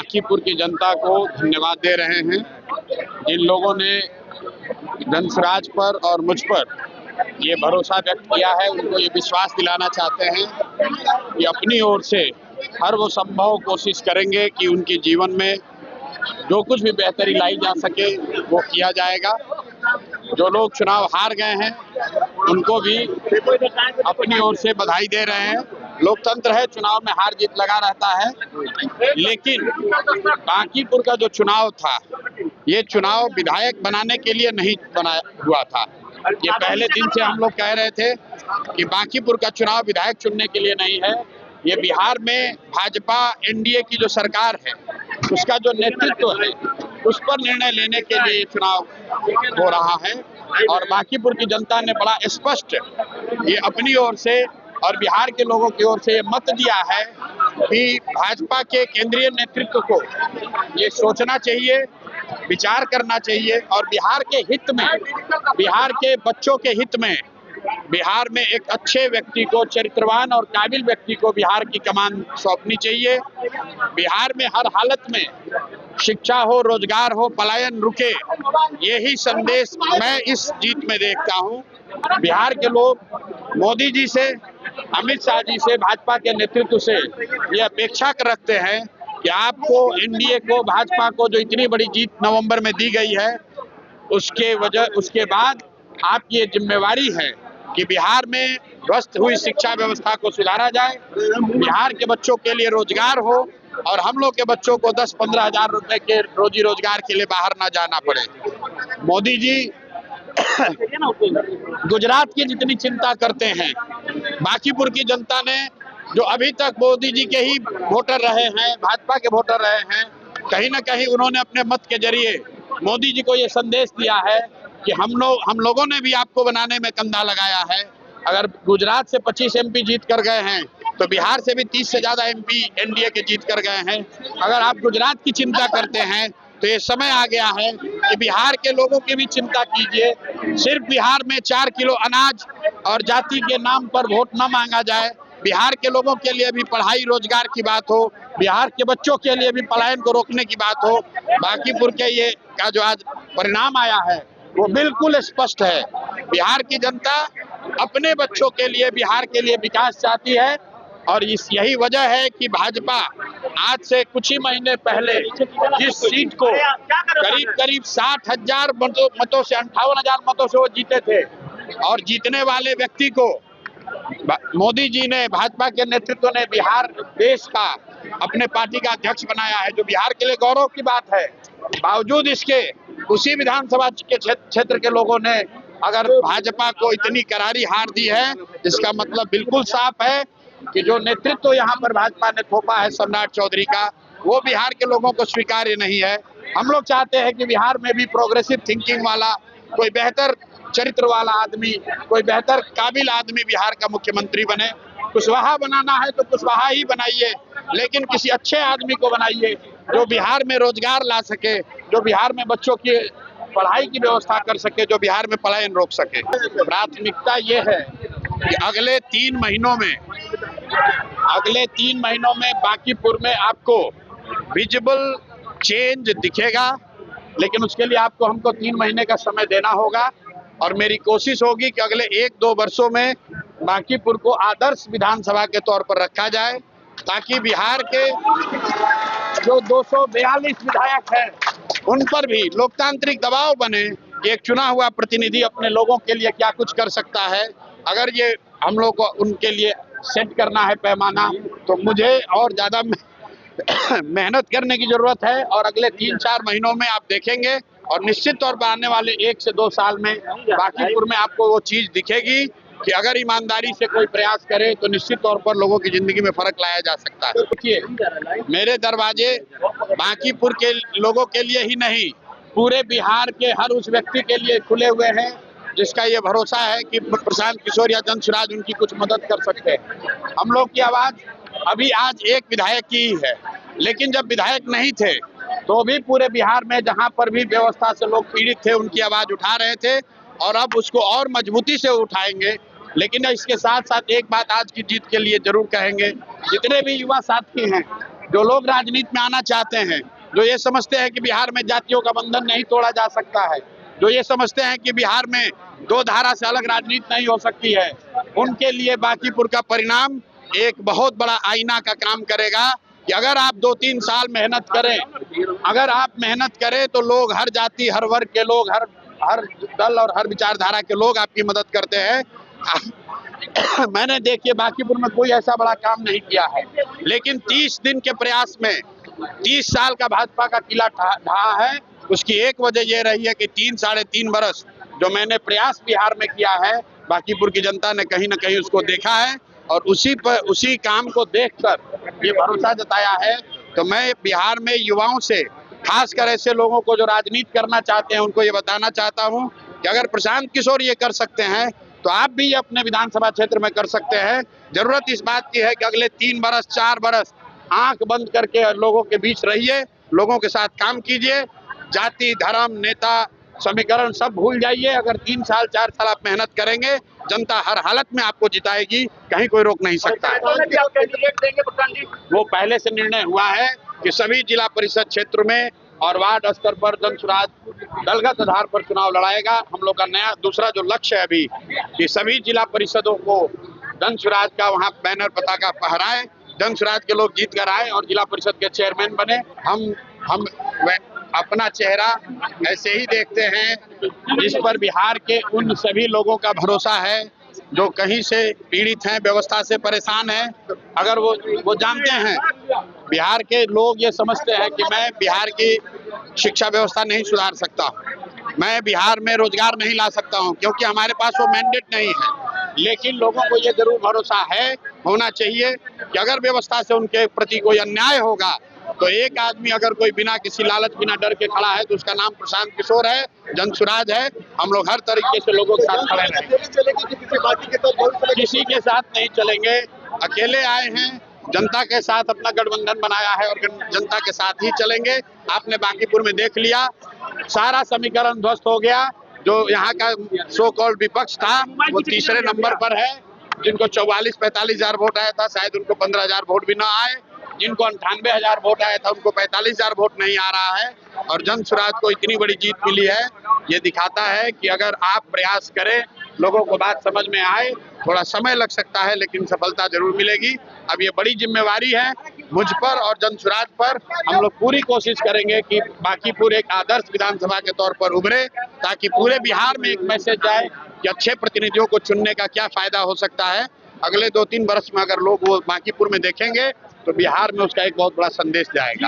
बांकीपुर की जनता को धन्यवाद दे रहे हैं। जिन लोगों ने धनसराज पर और मुझ पर ये भरोसा व्यक्त किया है, उनको ये विश्वास दिलाना चाहते हैं कि अपनी ओर से हर वो संभव कोशिश करेंगे कि उनके जीवन में जो कुछ भी बेहतरी लाई जा सके वो किया जाएगा। जो लोग चुनाव हार गए हैं उनको भी अपनी ओर से बधाई दे रहे हैं। लोकतंत्र है, चुनाव में हार जीत लगा रहता है, लेकिन बांकीपुर का जो चुनाव था, ये चुनाव विधायक बनाने के लिए नहीं बना हुआ था। ये पहले दिन से हम लोग कह रहे थे कि बांकीपुर का चुनाव विधायक चुनने के लिए नहीं है। ये बिहार में भाजपा एनडीए की जो सरकार है, उसका जो नेतृत्व है, उस पर निर्णय लेने के लिए ये चुनाव हो रहा है। और बांकीपुर की जनता ने बड़ा स्पष्ट ये अपनी ओर से और बिहार के लोगों की ओर से ये मत दिया है कि भाजपा के केंद्रीय नेतृत्व को ये सोचना चाहिए, विचार करना चाहिए और बिहार के हित में, बिहार के बच्चों के हित में, बिहार में एक अच्छे व्यक्ति को, चरित्रवान और काबिल व्यक्ति को बिहार की कमान सौंपनी चाहिए। बिहार में हर हालत में शिक्षा हो, रोजगार हो, पलायन रुके, यही संदेश मैं इस जीत में देखता हूँ। बिहार के लोग मोदी जी से, अमित शाह जी से, भाजपा के नेतृत्व से ये अपेक्षा रखते हैं कि आपको, एनडीए को, भाजपा को जो इतनी बड़ी जीत नवंबर में दी गई है, उसके बाद आपकी ये जिम्मेवारी है कि बिहार में ध्वस्त हुई शिक्षा व्यवस्था को सुधारा जाए, बिहार के बच्चों के लिए रोजगार हो और हम लोग के बच्चों को 10-15 हजार रुपए के रोजी रोजगार के लिए बाहर ना जाना पड़े। मोदी जी गुजरात की जितनी चिंता करते हैं, बांकीपुर की जनता ने जो अभी तक मोदी जी के ही वोटर रहे हैं, भाजपा के वोटर रहे हैं, कहीं ना कहीं उन्होंने अपने मत के जरिए मोदी जी को ये संदेश दिया है कि हम लोगों ने भी आपको बनाने में कंधा लगाया है। अगर गुजरात से 25 एमपी जीत कर गए हैं तो बिहार से भी 30 से ज्यादा एमपी एनडीए के जीत कर गए हैं। अगर आप गुजरात की चिंता करते हैं तो ये समय आ गया है कि बिहार के लोगों की भी चिंता कीजिए। सिर्फ बिहार में 4 किलो अनाज और जाति के नाम पर वोट न मांगा जाए। बिहार के लोगों के लिए भी पढ़ाई रोजगार की बात हो, बिहार के बच्चों के लिए भी पलायन को रोकने की बात हो। बांकीपुर के ये का जो आज परिणाम आया है वो बिल्कुल स्पष्ट है। बिहार की जनता अपने बच्चों के लिए, बिहार के लिए विकास चाहती है और यही वजह है कि भाजपा आज से कुछ ही महीने पहले जिस सीट को करीब 60,000 मतों से, 58,000 मतों से वो जीते थे और जीतने वाले व्यक्ति को मोदी जी ने, भाजपा के नेतृत्व ने बिहार देश का अपने पार्टी का अध्यक्ष बनाया है, जो बिहार के लिए गौरव की बात है। बावजूद इसके उसी विधानसभा के क्षेत्र के लोगों ने अगर भाजपा को इतनी करारी हार दी है, इसका मतलब बिल्कुल साफ है कि जो नेतृत्व यहाँ पर भाजपा ने थोपा है सम्राट चौधरी का, वो बिहार के लोगों को स्वीकार्य नहीं है। हम लोग चाहते हैं कि बिहार में भी प्रोग्रेसिव थिंकिंग वाला, कोई बेहतर चरित्र वाला आदमी, कोई बेहतर काबिल आदमी बिहार का मुख्यमंत्री बने। कुशवाहा बनाना है तो कुशवाहा ही बनाइए, लेकिन किसी अच्छे आदमी को बनाइए जो बिहार में रोजगार ला सके, जो बिहार में बच्चों की पढ़ाई की व्यवस्था कर सके, जो बिहार में पलायन रोक सके। प्राथमिकता ये है कि अगले 3 महीनों में बांकीपुर में आपको विजिबल चेंज दिखेगा, लेकिन उसके लिए हमको 3 महीने का समय देना होगा और मेरी कोशिश होगी कि अगले 1-2 वर्षों में बांकीपुर को आदर्श विधानसभा के तौर पर रखा जाए, ताकि बिहार के जो 242 विधायक हैं उन पर भी लोकतांत्रिक दबाव बने कि एक चुना हुआ प्रतिनिधि अपने लोगों के लिए क्या कुछ कर सकता है। अगर ये हम लोग को उनके लिए सेट करना है पैमाना, तो मुझे और ज्यादा मेहनत करने की जरूरत है और अगले 3-4 महीनों में आप देखेंगे और निश्चित तौर पर आने वाले 1 से 2 साल में बांकीपुर में आपको वो चीज दिखेगी कि अगर ईमानदारी से कोई प्रयास करे तो निश्चित तौर पर लोगों की जिंदगी में फर्क लाया जा सकता है। देखिए, मेरे दरवाजे बांकीपुर के लोगों के लिए ही नहीं, पूरे बिहार के हर उस व्यक्ति के लिए खुले हुए हैं जिसका ये भरोसा है कि प्रशांत किशोर या धनसराज उनकी कुछ मदद कर सकते हैं। हम लोग की आवाज अभी आज एक विधायक की ही है, लेकिन जब विधायक नहीं थे तो भी पूरे बिहार में जहां पर भी व्यवस्था से लोग पीड़ित थे उनकी आवाज उठा रहे थे और अब उसको और मजबूती से उठाएंगे। लेकिन इसके साथ साथ एक बात आज की जीत के लिए जरूर कहेंगे, जितने भी युवा साथी हैं जो लोग राजनीति में आना चाहते हैं, जो ये समझते हैं कि बिहार में जातियों का बंधन नहीं तोड़ा जा सकता है, जो ये समझते हैं कि बिहार में दो धारा से अलग राजनीति नहीं हो सकती है, उनके लिए बांकीपुर का परिणाम एक बहुत बड़ा आईना का काम करेगा कि अगर आप 2-3 साल मेहनत करें, अगर आप मेहनत करें तो लोग, हर जाति, हर वर्ग के लोग, हर दल और हर विचारधारा के लोग आपकी मदद करते हैं। मैंने देखिए बांकीपुर में कोई ऐसा बड़ा काम नहीं किया है, लेकिन 30 दिन के प्रयास में 30 साल का भाजपा का किला ढहा है। उसकी एक वजह यह रही है कि 3-3.5 बरस जो मैंने प्रयास बिहार में किया है, बांकीपुर की जनता ने कहीं ना कहीं उसको देखा है और उसी काम को देखकर ये भरोसा जताया है। तो मैं बिहार में युवाओं से, खासकर ऐसे लोगों को जो राजनीति करना चाहते हैं, उनको ये बताना चाहता हूँ कि अगर प्रशांत किशोर ये कर सकते हैं तो आप भी ये अपने विधानसभा क्षेत्र में कर सकते हैं। जरूरत इस बात की है कि अगले 3 बरस 4 बरस आंख बंद करके लोगों के बीच रहिए, लोगों के साथ काम कीजिए, जाति, धर्म, नेता, समीकरण सब भूल जाइए। अगर 3 साल 4 साल आप मेहनत करेंगे, जनता हर हालत में आपको जिताएगी, कहीं कोई रोक नहीं सकता है। वो पहले से निर्णय हुआ है कि सभी जिला परिषद क्षेत्र में और वार्ड स्तर पर जनसुराज दलगत आधार पर चुनाव लड़ाएगा। हम लोग का नया दूसरा जो लक्ष्य है अभी कि सभी जिला परिषदों को जनसुराज का वहाँ बैनर पताका फहराए, जनसुराज के लोग जीत कर आए और जिला परिषद के चेयरमैन बने। हम अपना चेहरा ऐसे ही देखते हैं जिस पर बिहार के उन सभी लोगों का भरोसा है जो कहीं से पीड़ित हैं, व्यवस्था से परेशान हैं। अगर वो जानते हैं, बिहार के लोग ये समझते हैं कि मैं बिहार की शिक्षा व्यवस्था नहीं सुधार सकता, मैं बिहार में रोजगार नहीं ला सकता हूं, क्योंकि हमारे पास वो मैंडेट नहीं है। लेकिन लोगों को ये जरूर भरोसा होना चाहिए कि अगर व्यवस्था से उनके प्रति कोई अन्याय होगा तो एक आदमी, अगर कोई बिना किसी लालच, बिना डर के खड़ा है तो उसका नाम प्रशांत किशोर है, जनसुराज है। हम लोग हर तरीके से लोगों के साथ खड़े रहेंगे, किसी के साथ नहीं चलेंगे। अकेले आए हैं, जनता के साथ अपना गठबंधन बनाया है और जनता के साथ ही चलेंगे। आपने बांकीपुर में देख लिया, सारा समीकरण ध्वस्त हो गया। जो यहाँ का सो कॉल्ड विपक्ष था वो तीसरे नंबर पर है। जिनको 44-45 हजार वोट आया था, शायद उनको 15 हजार वोट भी ना आए। जिनको 98 हजार वोट आया था, उनको 45 हजार वोट नहीं आ रहा है। और जनसुराज को इतनी बड़ी जीत मिली है, ये दिखाता है कि अगर आप प्रयास करें, लोगों को बात समझ में आए, थोड़ा समय लग सकता है लेकिन सफलता जरूर मिलेगी। अब ये बड़ी जिम्मेवारी है मुझ पर और जनसुराज पर। हम लोग पूरी कोशिश करेंगे कि बांकीपुर एक आदर्श विधानसभा के तौर पर उभरे, ताकि पूरे बिहार में एक मैसेज जाए कि अच्छे प्रतिनिधियों को चुनने का क्या फायदा हो सकता है। अगले 2-3 वर्ष में अगर लोग वो बांकीपुर में देखेंगे तो बिहार में उसका एक बहुत बड़ा संदेश जाएगा।